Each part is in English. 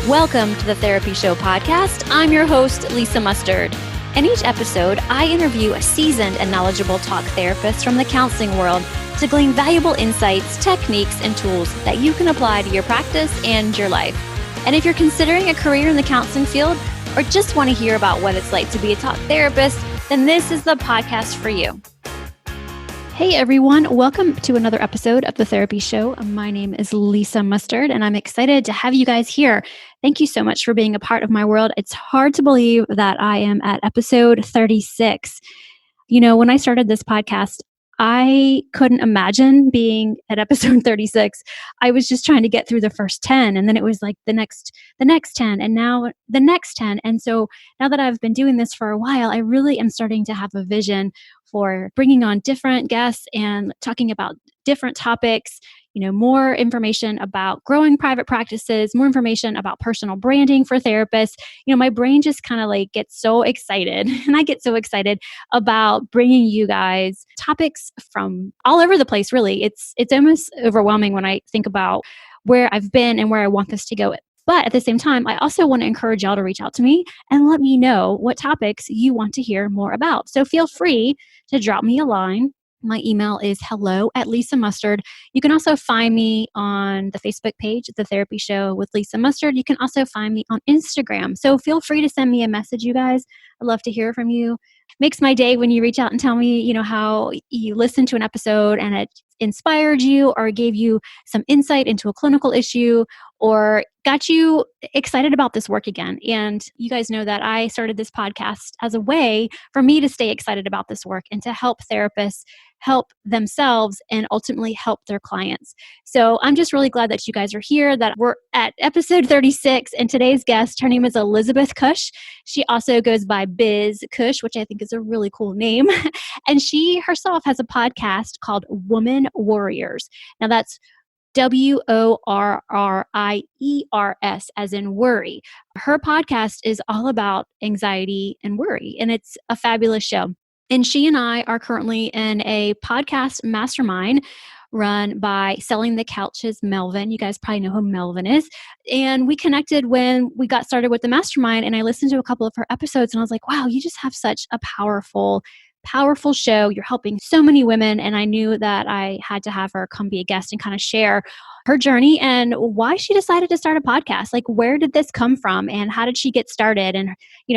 Welcome to the Therapy Show podcast. I'm your host, Lisa Mustard. In each episode, I interview a seasoned and knowledgeable talk therapist from the counseling world to glean valuable insights, techniques, and tools that you can apply to your practice and your life. And if you're considering a career in the counseling field or just want to hear about what it's like to be a talk therapist, then this is the podcast for you. Hey everyone, welcome to another episode of The Therapy Show. My name is Lisa Mustard and I'm excited to have you guys here. Thank you so much for being a part of my world. It's hard to believe that I am at episode 36. You know, when I started this podcast, I couldn't imagine being at episode 36. I was just trying to get through the first 10, and then it was like the next 10, and now the next 10. And so now that I've been doing this for a while, I really am starting to have a vision for bringing on different guests and talking about different topics, more information about growing private practices, more information about personal branding for therapists. My brain just kind of like gets so excited, and I get so excited about bringing you guys topics from all over the place, really. It's almost overwhelming when I think about where I've been and where I want this to go. But at the same time, I also want to encourage y'all to reach out to me and let me know what topics you want to hear more about. So feel free to drop me a line. My email is hello@LisaMustard. You can also find me on the Facebook page, The Therapy Show with Lisa Mustard. You can also find me on Instagram. So feel free to send me a message, you guys. I'd love to hear from you. Makes my day when you reach out and tell me, how you listened to an episode and it inspired you or gave you some insight into a clinical issue or got you excited about this work again. And you guys know that I started this podcast as a way for me to stay excited about this work and to help therapists help themselves and ultimately help their clients. So I'm just really glad that you guys are here, that we're at episode 36. And today's guest, her name is Elizabeth Cush. She also goes by Biz Cush, which I think is a really cool name. And she herself has a podcast called Woman Worriers. Now that's WORRIERS, as in worry. Her podcast is all about anxiety and worry, and it's a fabulous show. And she and I are currently in a podcast mastermind run by Selling the Couch's Melvin. You guys probably know who Melvin is. And we connected when we got started with the mastermind, and I listened to a couple of her episodes, and I was like, wow, you just have such a powerful show. You're helping so many women. And I knew that I had to have her come be a guest and kind of share her journey and why she decided to start a podcast. Like, where did this come from and how did she get started? And,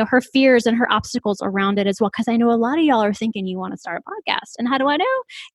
her fears and her obstacles around it as well. Because I know a lot of y'all are thinking you want to start a podcast. And how do I know?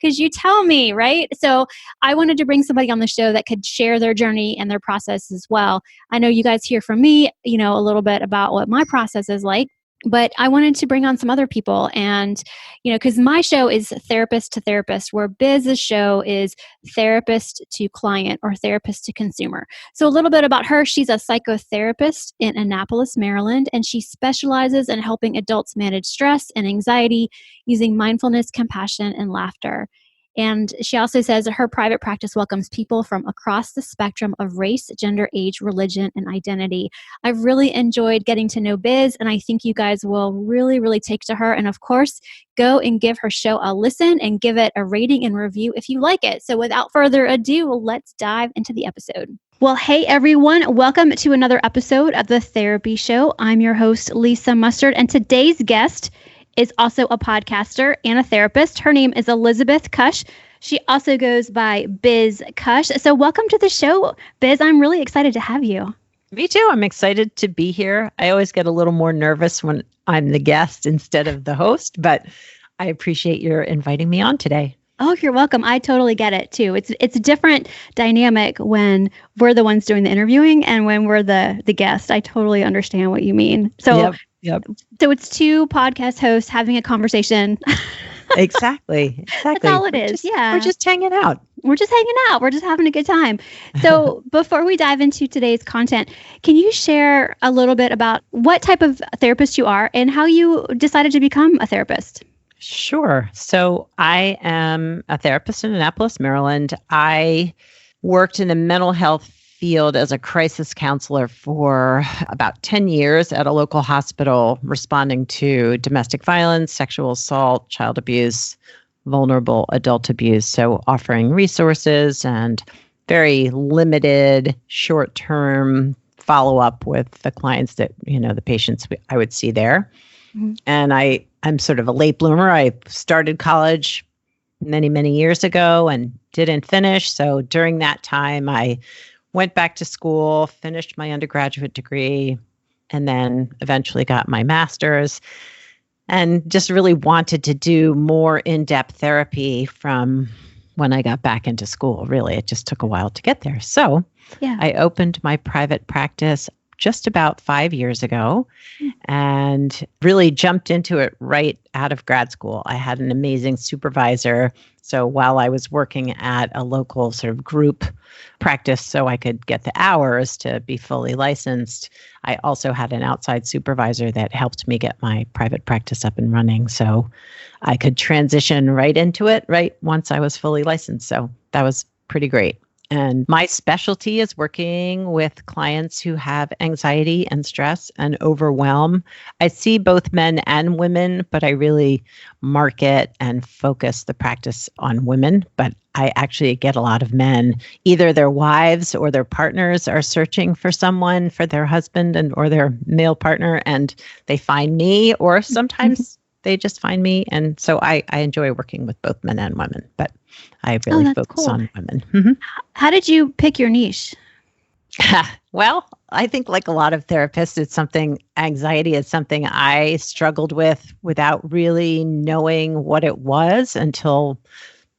Because you tell me, right? So I wanted to bring somebody on the show that could share their journey and their process as well. I know you guys hear from me, a little bit about what my process is like. But I wanted to bring on some other people and, because my show is therapist to therapist, where Biz's show is therapist to client or therapist to consumer. So a little bit about her. She's a psychotherapist in Annapolis, Maryland, and she specializes in helping adults manage stress and anxiety using mindfulness, compassion, and laughter. And she also says that her private practice welcomes people from across the spectrum of race, gender, age, religion, and identity. I've really enjoyed getting to know Biz, and I think you guys will really, really take to her. And of course, go and give her show a listen and give it a rating and review if you like it. So without further ado, let's dive into the episode. Well, hey everyone, welcome to another episode of The Therapy Show. I'm your host, Lisa Mustard, and today's guest is also a podcaster and a therapist. Her name is Elizabeth Cush. She also goes by Biz Cush. So welcome to the show, Biz. I'm really excited to have you. Me too. I'm excited to be here. I always get a little more nervous when I'm the guest instead of the host, but I appreciate your inviting me on today. Oh, you're welcome. I totally get it too. It's a different dynamic when we're the ones doing the interviewing and when we're the guest. I totally understand what you mean. So Yep. So it's two podcast hosts having a conversation. Exactly. That's all it is. We're just hanging out. We're just having a good time. So before we dive into today's content, can you share a little bit about what type of therapist you are and how you decided to become a therapist? Sure. So I am a therapist in Annapolis, Maryland. I worked in the mental health field as a crisis counselor for about 10 years at a local hospital, responding to domestic violence, sexual assault, child abuse, vulnerable adult abuse. So offering resources and very limited short-term follow up with the clients that, the patients I would see there. Mm-hmm. And I'm sort of a late bloomer. I started college many, many years ago and didn't finish. So during that time, I went back to school, finished my undergraduate degree, and then eventually got my master's, and just really wanted to do more in-depth therapy from when I got back into school. Really, it just took a while to get there. So I opened my private practice just about 5 years ago and really jumped into it right out of grad school. I had an amazing supervisor. So while I was working at a local sort of group practice so I could get the hours to be fully licensed, I also had an outside supervisor that helped me get my private practice up and running. So I could transition right into it right once I was fully licensed. So that was pretty great. And my specialty is working with clients who have anxiety and stress and overwhelm. I see both men and women, but I really market and focus the practice on women. But I actually get a lot of men, either their wives or their partners are searching for someone for their husband or their male partner, and they find me, or sometimes they just find me. And so I enjoy working with both men and women, but I really focus on women. Mm-hmm. How did you pick your niche? Well, I think like a lot of therapists, anxiety is something I struggled with without really knowing what it was until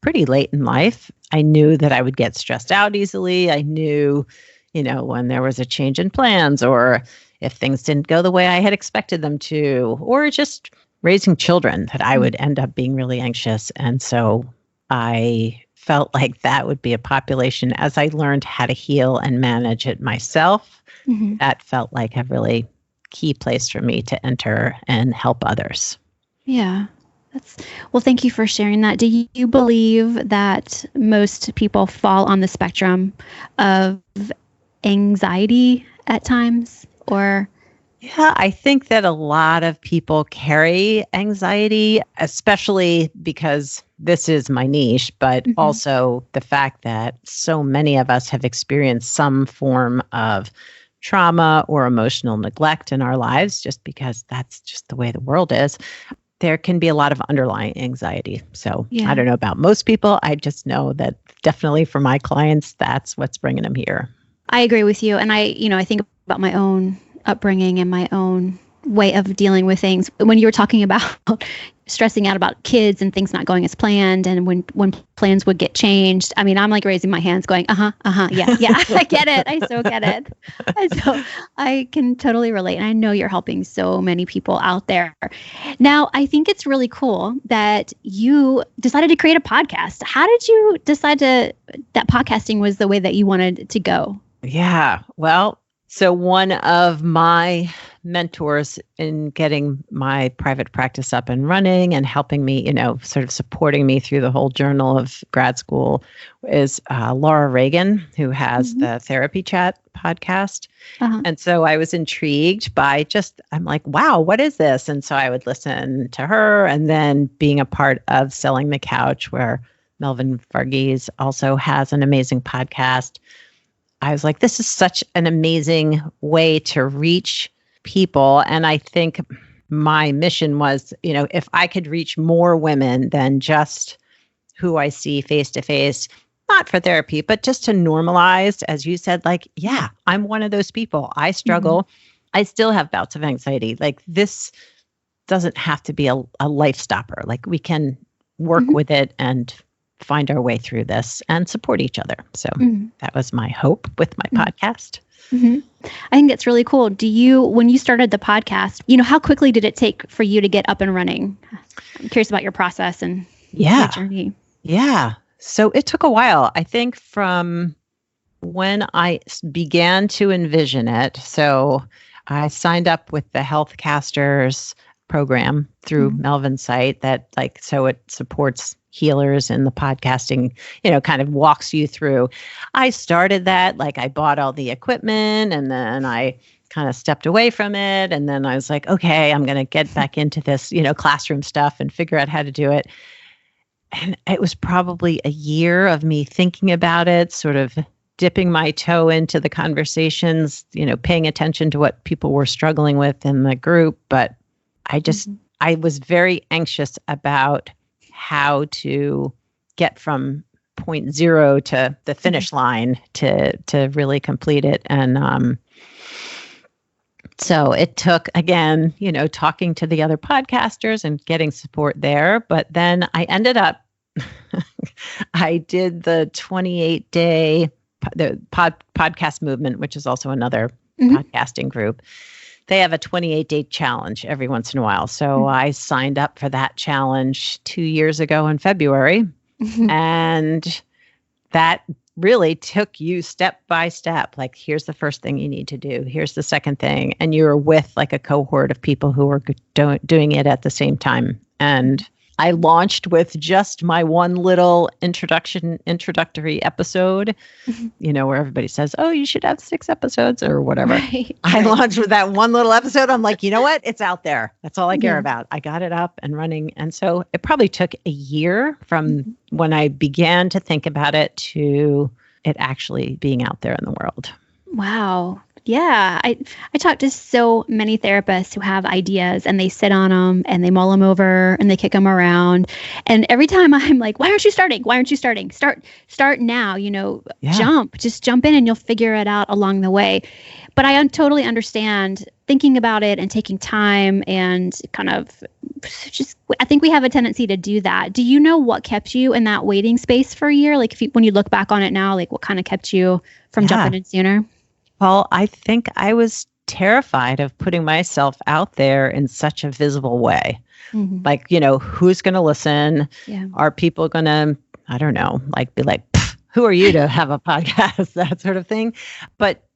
pretty late in life. I knew that I would get stressed out easily. I knew, when there was a change in plans, or if things didn't go the way I had expected them to, or just raising children, that I would end up being really anxious. And so I felt like that would be a population, as I learned how to heal and manage it myself. Mm-hmm. That felt like a really key place for me to enter and help others. Yeah. Well, thank you for sharing that. Do you believe that most people fall on the spectrum of anxiety at times, or? Yeah, I think that a lot of people carry anxiety, especially because this is my niche, but also the fact that so many of us have experienced some form of trauma or emotional neglect in our lives, just because that's just the way the world is. There can be a lot of underlying anxiety. So I don't know about most people. I just know that definitely for my clients, that's what's bringing them here. I agree with you. And I think about my own upbringing and my own way of dealing with things. When you were talking about stressing out about kids and things not going as planned, and when plans would get changed, I mean, I'm like raising my hands going, yeah, I get it. I so get it. And so I can totally relate. And I know you're helping so many people out there. Now, I think it's really cool that you decided to create a podcast. How did you decide that podcasting was the way that you wanted to go? Yeah, well, so one of my mentors in getting my private practice up and running and helping me, sort of supporting me through the whole journey of grad school is Laura Reagan, who has the Therapy Chat podcast. And so I was intrigued by I'm like, wow, what is this? And so I would listen to her, and then being a part of Selling the Couch, where Melvin Varghese also has an amazing podcast. I was like, this is such an amazing way to reach people. And I think my mission was, if I could reach more women than just who I see face to face, not for therapy, but just to normalize, as you said, like, yeah, I'm one of those people. I struggle. I still have bouts of anxiety. Like, this doesn't have to be a life stopper. Like, we can work with it and find our way through this and support each other. So that was my hope with my podcast. I think that's really cool. When you started the podcast, how quickly did it take for you to get up and running? I'm curious about your process and your journey. Yeah. So it took a while. I think from when I began to envision it. So I signed up with the Healthcasters program through Melvin's site so it supports healers, and the podcasting, kind of walks you through. I started that, I bought all the equipment, and then I kind of stepped away from it. And then I was like, okay, I'm going to get back into this, classroom stuff and figure out how to do it. And it was probably a year of me thinking about it, sort of dipping my toe into the conversations, paying attention to what people were struggling with in the group. But I was very anxious about how to get from point zero to the finish line to really complete it. And so it took, again, talking to the other podcasters and getting support there. But then I ended up, I did the 28-day the podcast movement, which is also another podcasting group. They have a 28-day challenge every once in a while. So I signed up for that challenge 2 years ago in February. And that really took you step by step. Like, here's the first thing you need to do. Here's the second thing. And you're with like a cohort of people who are doing it at the same time. And I launched with just my one little introductory episode, where everybody says, oh, you should have 6 episodes or whatever. Right. I launched with that one little episode. I'm like, you know what? It's out there. That's all I care about. I got it up and running. And so it probably took a year from when I began to think about it to it actually being out there in the world. Wow. Yeah. I talk to so many therapists who have ideas and they sit on them and they mull them over and they kick them around. And every time I'm like, why aren't you starting? Why aren't you starting? Start now, just jump in and you'll figure it out along the way. But I totally understand thinking about it and taking time and kind of I think we have a tendency to do that. Do you know what kept you in that waiting space for a year? Like when you look back on it now, like what kind of kept you from jumping in sooner? Well, I think I was terrified of putting myself out there in such a visible way. Like, who's going to listen? Yeah. Are people going to, I don't know, like be like, who are you to have a podcast? That sort of thing. But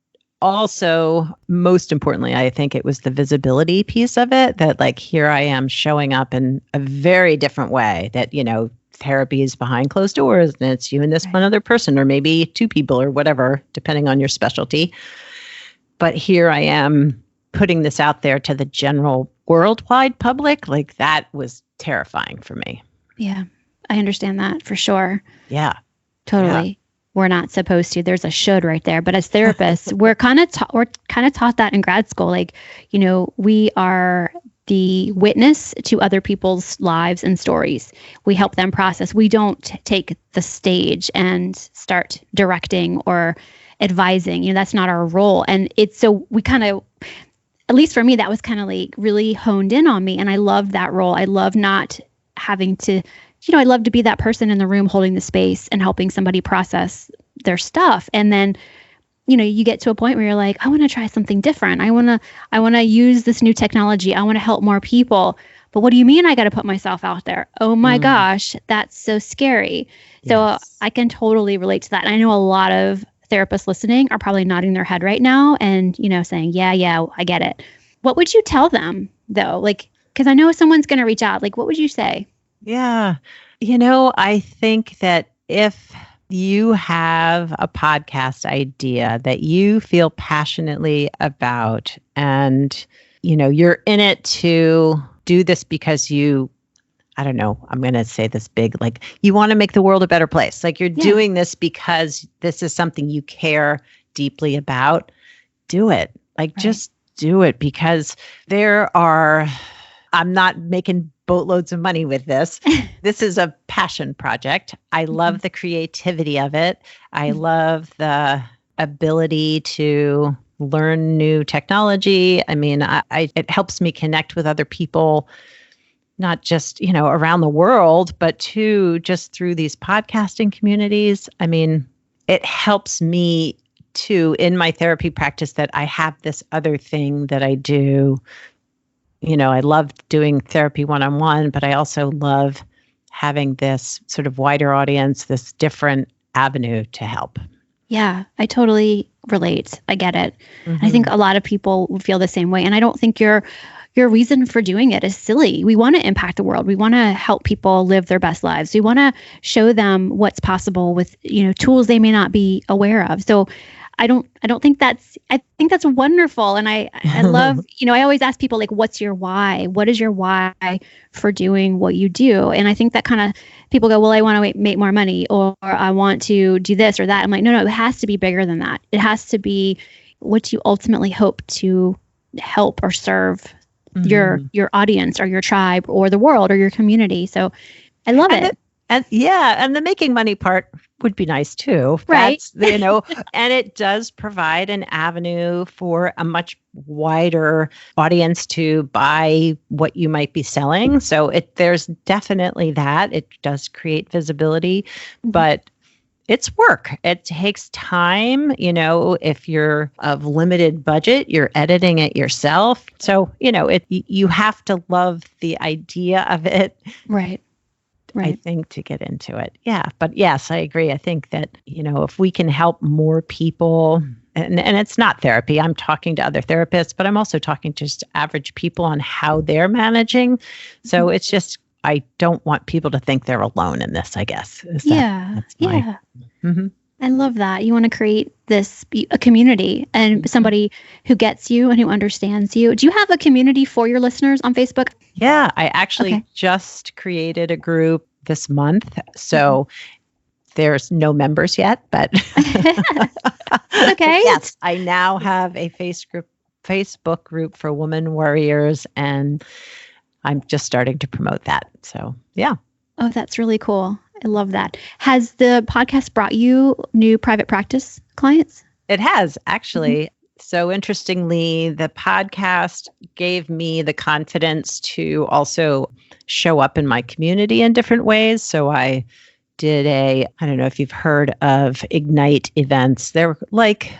also, most importantly, I think it was the visibility piece of it, that like, here I am showing up in a very different way, that, therapy is behind closed doors and it's you and this one other person, or maybe 2 people or whatever, depending on your specialty. But here I am putting this out there to the general worldwide public. Like, that was terrifying for me. Yeah, I understand that for sure. Yeah. Totally. Yeah. We're not supposed to. There's a should right there. But as therapists, we're kind of taught that in grad school. Like, we are the witness to other people's lives and stories. We help them process. We don't take the stage and start directing or advising. That's not our role. And so we kind of, at least for me, that was kind of like really honed in on me. And I loved that role. I love not having to, I love to be that person in the room holding the space and helping somebody process their stuff. And then you get to a point where you're like, I want to try something different. I want to use this new technology. I want to help more people. But what do you mean I got to put myself out there? Oh my gosh, that's so scary. Yes. So I can totally relate to that. And I know a lot of therapists listening are probably nodding their head right now and, saying, yeah, I get it. What would you tell them though? Like, because I know someone's going to reach out. Like, what would you say? Yeah. I think that if you have a podcast idea that you feel passionately about and, you're in it to do this because I don't know, I'm going to say this big, like you want to make the world a better place. Like you're doing this because this is something you care deeply about. Do it. Like just do it, because I'm not making boatloads of money with this. This is a passion project. I love the creativity of it. I love the ability to learn new technology. I mean, it helps me connect with other people, not just, around the world, but too just through these podcasting communities. I mean, it helps me too in my therapy practice that I have this other thing that I do. I love doing therapy one-on-one, but I also love having this sort of wider audience, this different avenue to help. Yeah, I totally relate. I get it. I think a lot of people feel the same way. And I don't think you're your reason for doing it is silly. We want to impact the world. We want to help people live their best lives. We want to show them what's possible with, tools they may not be aware of. So I think that's wonderful. And I love, I always ask people, like, what's your why? What is your why for doing what you do? And I think that kind of people go, well, I want to make more money, or I want to do this or that. I'm like, no, it has to be bigger than that. It has to be what you ultimately hope to help or serve your audience or your tribe or the world or your community. So I love it. And the making money part would be nice too. Right. And it does provide an avenue for a much wider audience to buy what you might be selling. So there's definitely that. It does create visibility, but it's work. It takes time. If you're of limited budget, you're editing it yourself. So, you have to love the idea of it. Right. I think, to get into it. Yeah. But yes, I agree. I think that, if we can help more people, and it's not therapy, I'm talking to other therapists, but I'm also talking to just average people on how they're managing. So it's just, I don't want people to think they're alone in this, I guess. I love that. You want to create a community and somebody who gets you and who understands you. Do you have a community for your listeners on Facebook? Yeah, I actually just created a group this month. So there's no members yet, but okay. Yes, I now have a Facebook group for Woman Worriers, and I'm just starting to promote that. So, yeah. Oh, that's really cool. I love that. Has the podcast brought you new private practice clients? It has, actually. So interestingly, the podcast gave me the confidence to also show up in my community in different ways. So I did I don't know if you've heard of Ignite events. They're like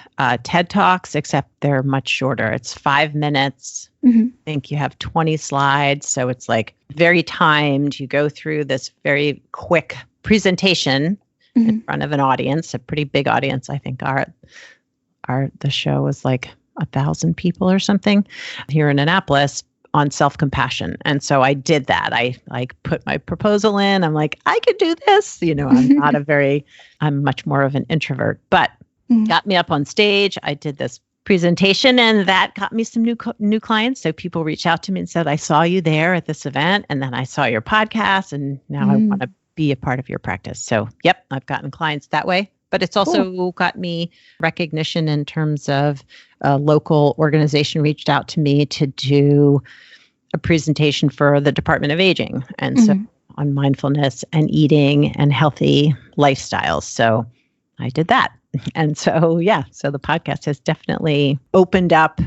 TED Talks, except they're much shorter. It's 5 minutes. I think you have 20 slides. So it's like very timed. You go through this very quick presentation in front of an audience, a pretty big audience. I think the show was like 1,000 people or something here in Annapolis on self-compassion. And so I did that. I put my proposal in. I'm like, I could do this. I'm much more of an introvert, but got me up on stage. I did this presentation, and that got me some new clients. So people reached out to me and said, I saw you there at this event, and then I saw your podcast, and now I want to be a part of your practice. So, yep, I've gotten clients that way. But it's also got me recognition in terms of a local organization reached out to me to do a presentation for the Department of Aging. And so on mindfulness and eating and healthy lifestyles. So I did that. And so, so the podcast has definitely opened up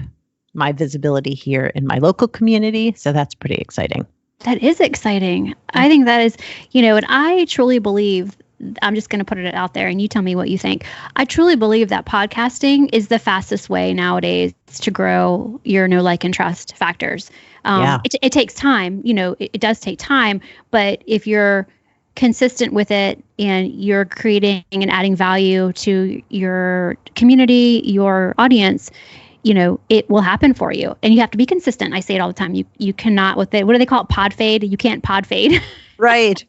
my visibility here in my local community. So that's pretty exciting. That is exciting. I think that is, and I truly believe, I'm just going to put it out there and you tell me what you think. I truly believe that podcasting is the fastest way nowadays to grow your know, like, and trust factors. It takes time, it does take time, but if you're consistent with it and you're creating and adding value to your community, your audience, it will happen for you. And you have to be consistent. I say it all the time. You cannot, what do they call it? Pod fade? You can't pod fade. Right.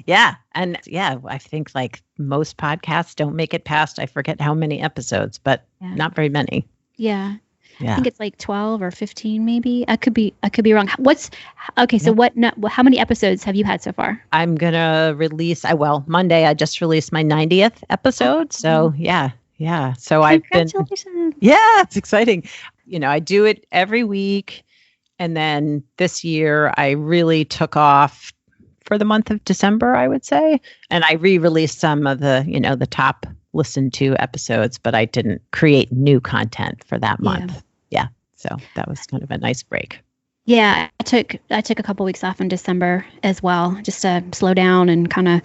Yeah. And I think like most podcasts don't make it past, I forget how many episodes, but not very many. Yeah. I think it's like 12 or 15 maybe. I could be wrong. How many episodes have you had so far? I'm going to release, Monday I just released my 90th episode. So yeah. So I've been, it's exciting. I do it every week. And then this year I really took off for the month of December, I would say. And I re-released some of the, the top listened to episodes, but I didn't create new content for that month. Yeah. So that was kind of a nice break. Yeah. I took a couple weeks off in December as well, just to slow down and kind of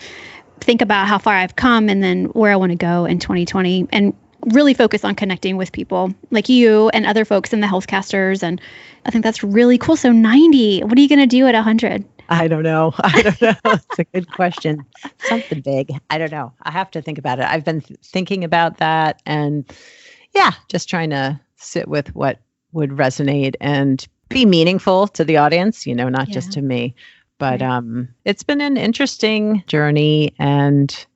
think about how far I've come and then where I want to go in 2020 and really focus on connecting with people like you and other folks in the healthcasters. And I think that's really cool. So 90, what are you going to do at 100? I don't know. It's a good question. Something big. I don't know. I have to think about it. I've been thinking about that and just trying to sit with what would resonate and be meaningful to the audience, not just to me. But it's been an interesting journey, and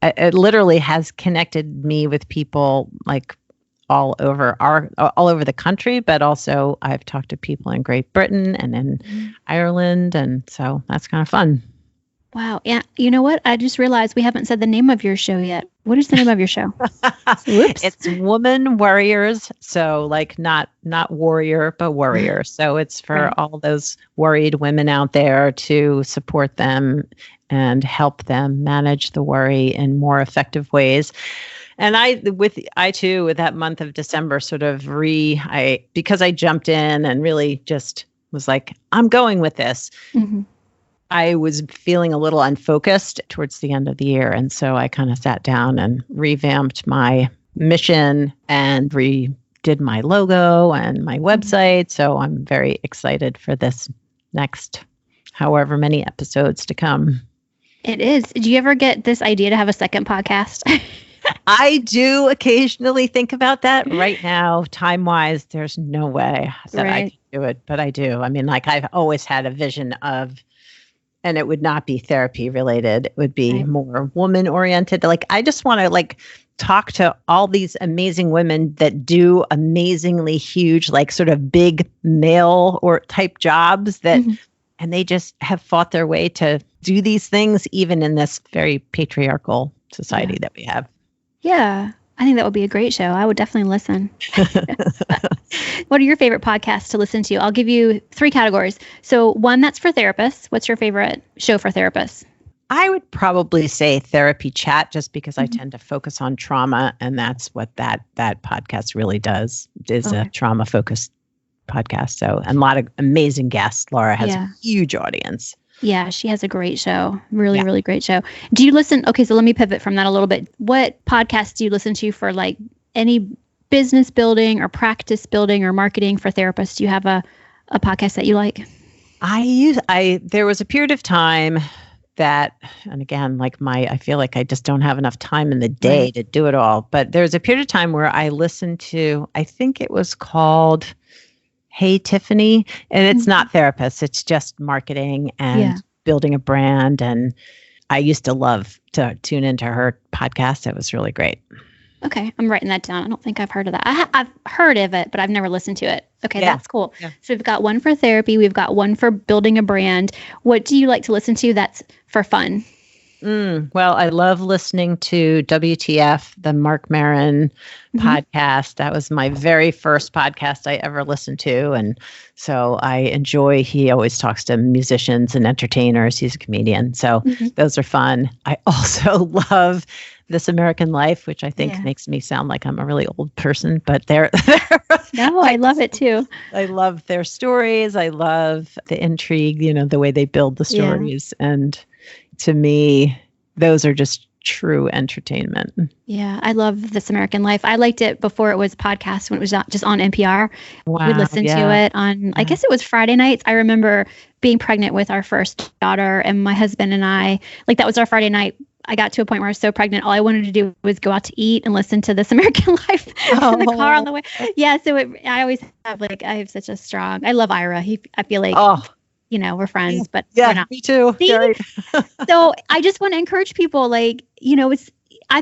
it literally has connected me with people like all over the country, but also I've talked to people in Great Britain and in Ireland, and so that's kind of fun. Wow. Yeah. You know what? I just realized we haven't said the name of your show yet. What is the name of your show? Whoops. It's Woman Worriers. So like not warrior, but worrier. So it's for all those worried women out there, to support them and help them manage the worry in more effective ways. And I too, with that month of December, sort of because I jumped in and really just was like, I'm going with this. Mm-hmm. I was feeling a little unfocused towards the end of the year. And so I kind of sat down and revamped my mission and redid my logo and my website. So I'm very excited for this next however many episodes to come. It is. Did you ever get this idea to have a second podcast? I do occasionally think about that. Right now, time-wise, there's no way that I can do it, but I do. I mean, like I've always had a vision of, and it would not be therapy related. It would be more woman oriented. Like, I just want to talk to all these amazing women that do amazingly huge, like sort of big male or type jobs that, and they just have fought their way to do these things, even in this very patriarchal society that we have. Yeah. I think that would be a great show. I would definitely listen. What are your favorite podcasts to listen to? I'll give you 3 categories. So one that's for therapists. What's your favorite show for therapists? I would probably say Therapy Chat, just because I tend to focus on trauma. And that's what that podcast really does, is a trauma-focused podcast. So, and a lot of amazing guests. Laura has a huge audience. Yeah, she has a great show. Really great show. Do you listen? Okay, so let me pivot from that a little bit. What podcasts do you listen to for like any business building or practice building or marketing for therapists? Do you have a podcast that you like? There was a period of time that, and again, I feel like I just don't have enough time in the day to do it all. But there was a period of time where I listened to, I think it was called Hey Tiffany, and it's not therapists, it's just marketing and building a brand. And I used to love to tune into her podcast. It was really great. Okay, I'm writing that down. I don't think I've heard of that. I've heard of it, but I've never listened to it. Okay, that's cool. Yeah. So we've got one for therapy. We've got one for building a brand. What do you like to listen to that's for fun? Well, I love listening to WTF, the Mark Maron podcast. That was my very first podcast I ever listened to. And so I enjoy, he always talks to musicians and entertainers. He's a comedian. So those are fun. I also love This American Life, which I think makes me sound like I'm a really old person, but no, I love it too. I love their stories. I love the intrigue, the way they build the stories. And to me, those are just true entertainment. Yeah, I love This American Life. I liked it before it was podcast, when it was just on NPR. Wow, we'd listen to it on, I guess it was Friday nights. I remember being pregnant with our first daughter, and my husband and I, that was our Friday night. I got to a point where I was so pregnant, all I wanted to do was go out to eat and listen to This American Life in the car on the way. Yeah, so I always have I have such a strong, I love Ira. I feel like, we're friends, but we're not. Me too. So I just want to encourage people, I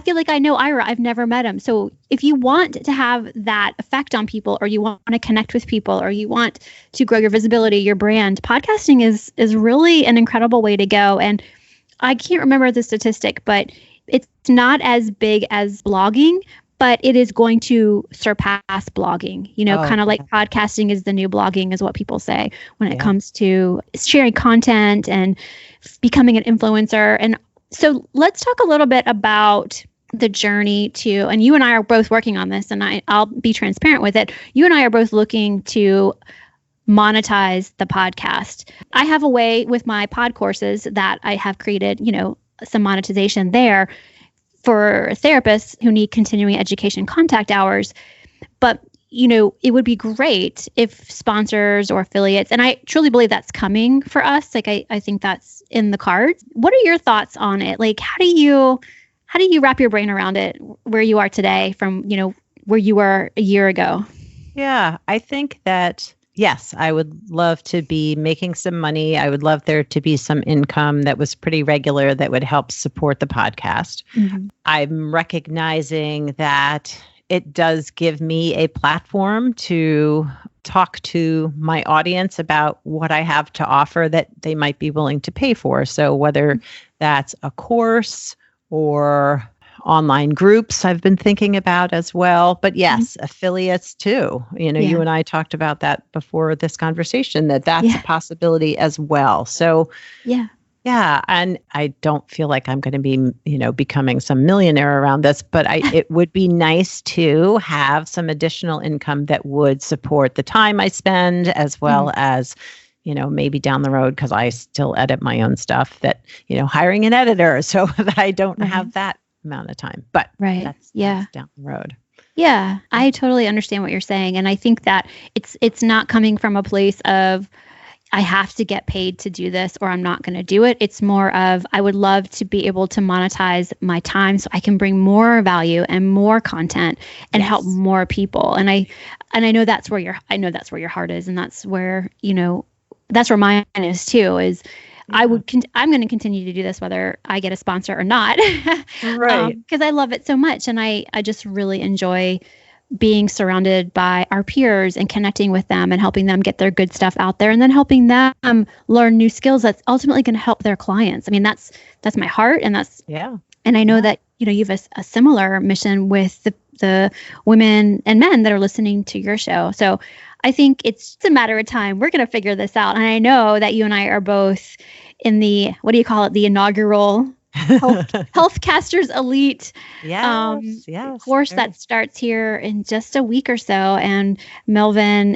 feel like I know Ira. I've never met him. So if you want to have that effect on people, or you want to connect with people, or you want to grow your visibility, your brand, podcasting is really an incredible way to go. And I can't remember the statistic, but it's not as big as blogging, but it is going to surpass blogging, kind of like podcasting is the new blogging, is what people say when it comes to sharing content and becoming an influencer. And so let's talk a little bit about the journey to, and you and I are both working on this, and I'll be transparent with it. You and I are both looking to monetize the podcast. I have a way with my pod courses that I have created, some monetization there for therapists who need continuing education contact hours. But, it would be great if sponsors or affiliates, and I truly believe that's coming for us. I think that's in the cards. What are your thoughts on it? How do you wrap your brain around it, where you are today from, where you were a year ago? Yeah, I think that yes, I would love to be making some money. I would love there to be some income that was pretty regular that would help support the podcast. Mm-hmm. I'm recognizing that it does give me a platform to talk to my audience about what I have to offer that they might be willing to pay for. So whether that's a course or online groups I've been thinking about as well. But yes, affiliates too. You and I talked about that before this conversation, that's a possibility as well. So yeah, and I don't feel like I'm going to be, becoming some millionaire around this, but it would be nice to have some additional income that would support the time I spend as well as, maybe down the road, because I still edit my own stuff, that, hiring an editor so that I don't have that amount of time. But that's down the road. Yeah, I totally understand what you're saying. And I think that it's not coming from a place of, I have to get paid to do this or I'm not going to do it. It's more of, I would love to be able to monetize my time so I can bring more value and more content and help more people. And I know that's where your heart is. And that's where, that's where mine is too, is I'm going to continue to do this, whether I get a sponsor or not, right? Because I love it so much. And I just really enjoy being surrounded by our peers and connecting with them and helping them get their good stuff out there and then helping them learn new skills that's ultimately going to help their clients. I mean, that's my heart. And and I know that, you have a similar mission with the women and men that are listening to your show. So I think it's a matter of time. We're going to figure this out. And I know that you and I are both in the, what do you call it? The inaugural Healthcasters Elite course that starts here in just a week or so. And Melvin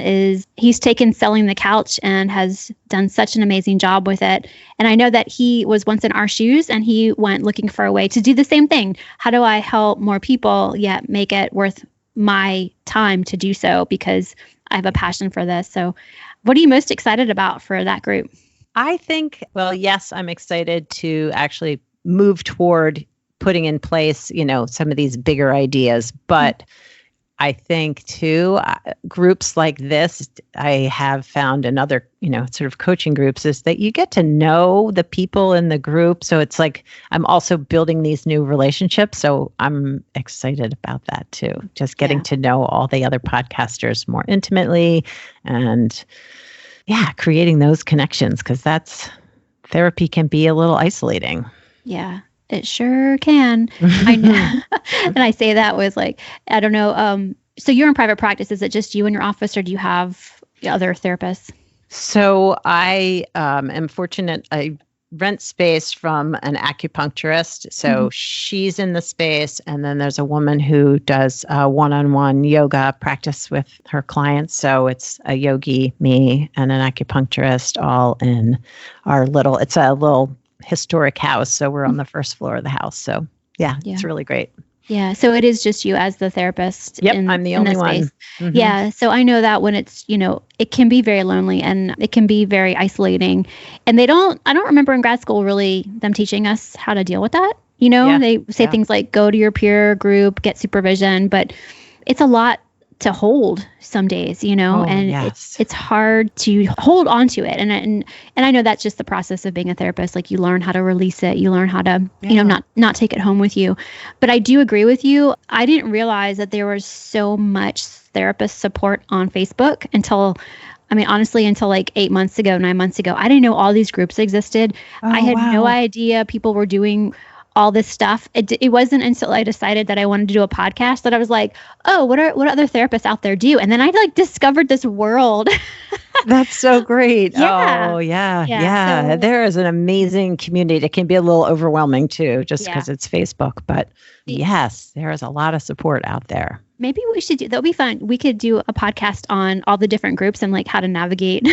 he's taken Selling the Couch and has done such an amazing job with it. And I know that he was once in our shoes and he went looking for a way to do the same thing. How do I help more people yet make it worth my time to do so, because I have a passion for this. So what are you most excited about for that group? I think, yes, I'm excited to actually move toward putting in place, some of these bigger ideas. But I think too, groups like this, I have found in other, sort of coaching groups, is that you get to know the people in the group. So it's like, I'm also building these new relationships. So I'm excited about that too. Just getting to know all the other podcasters more intimately and creating those connections, because therapy can be a little isolating. Yeah, it sure can. I know. And I say that with I don't know. So you're in private practice. Is it just you in your office, or do you have other therapists? So I am fortunate. I rent space from an acupuncturist. So she's in the space. And then there's a woman who does one-on-one yoga practice with her clients. So it's a yogi, me, and an acupuncturist all in it's a little historic house. So we're on the first floor of the house. So it's really great. Yeah. So it is just you as the therapist. Yep. I'm the only one. Mm-hmm. Yeah. So I know that when it's, it can be very lonely and it can be very isolating. And I don't remember in grad school really them teaching us how to deal with that. They say things like go to your peer group, get supervision, but it's a lot to hold some days, it's hard to hold on to it. And I know that's just the process of being a therapist. Like you learn how to release it. You learn how to, not take it home with you. But I do agree with you. I didn't realize that there was so much therapist support on Facebook until 8 months ago, 9 months ago. I didn't know all these groups existed. I had no idea people were doing all this stuff. It wasn't until I decided that I wanted to do a podcast that I was like, oh, what other therapists out there do? And then I discovered this world. That's so great. Yeah. Oh, yeah. So, there is an amazing community. It can be a little overwhelming too, just because it's Facebook. But yes, there is a lot of support out there. Maybe we should that'll be fun. We could do a podcast on all the different groups and how to navigate.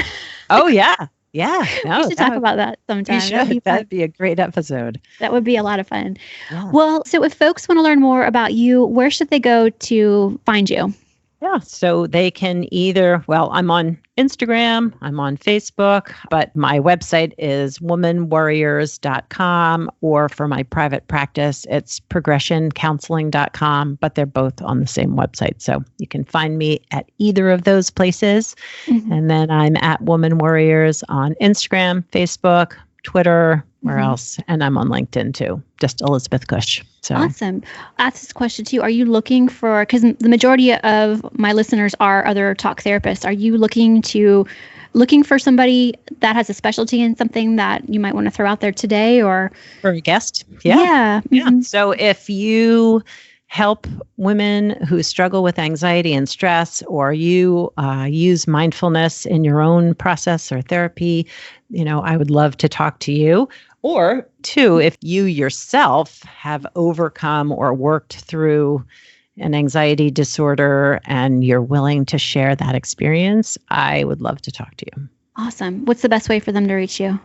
Oh, yeah. Yeah. No, we should talk about that sometime. That'd be a great episode. That would be a lot of fun. Yeah. Well, so if folks want to learn more about you, where should they go to find you? Yeah. So they can I'm on Instagram. I'm on Facebook, but my website is womanworriers.com, or for my private practice, it's progressioncounseling.com, but they're both on the same website. So you can find me at either of those places. Mm-hmm. And then I'm at Woman Worriers on Instagram, Facebook, Twitter, where else? And I'm on LinkedIn too, just Elizabeth Cush. So awesome. Ask this question too. Are you looking for, because the majority of my listeners are other talk therapists, are you looking for somebody that has a specialty in something that you might want to throw out there today, or for a guest? Yeah. Mm-hmm. So if you help women who struggle with anxiety and stress, or you use mindfulness in your own process or therapy, I would love to talk to you. Or two, if you yourself have overcome or worked through an anxiety disorder and you're willing to share that experience, I would love to talk to you. Awesome. What's the best way for them to reach you?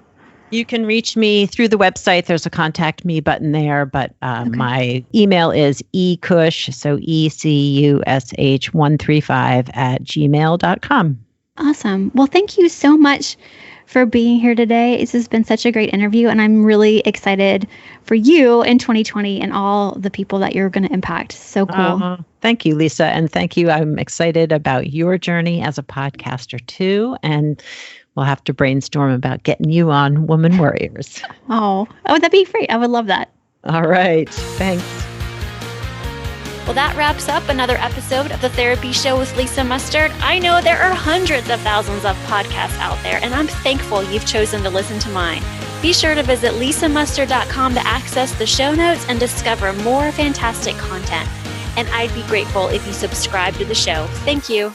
You can reach me through the website. There's a contact me button there, but my email is ecush, so ecush135@gmail.com. Awesome. Well, thank you so much for being here today. This has been such a great interview, and I'm really excited for you in 2020 and all the people that you're going to impact. So cool. Thank you, Lisa. And thank you. I'm excited about your journey as a podcaster too. And we'll have to brainstorm about getting you on Woman Worriers. Oh, that'd be great. I would love that. All right. Thanks. Well, that wraps up another episode of The Therapy Show with Lisa Mustard. I know there are hundreds of thousands of podcasts out there, and I'm thankful you've chosen to listen to mine. Be sure to visit lisamustard.com to access the show notes and discover more fantastic content. And I'd be grateful if you subscribe to the show. Thank you.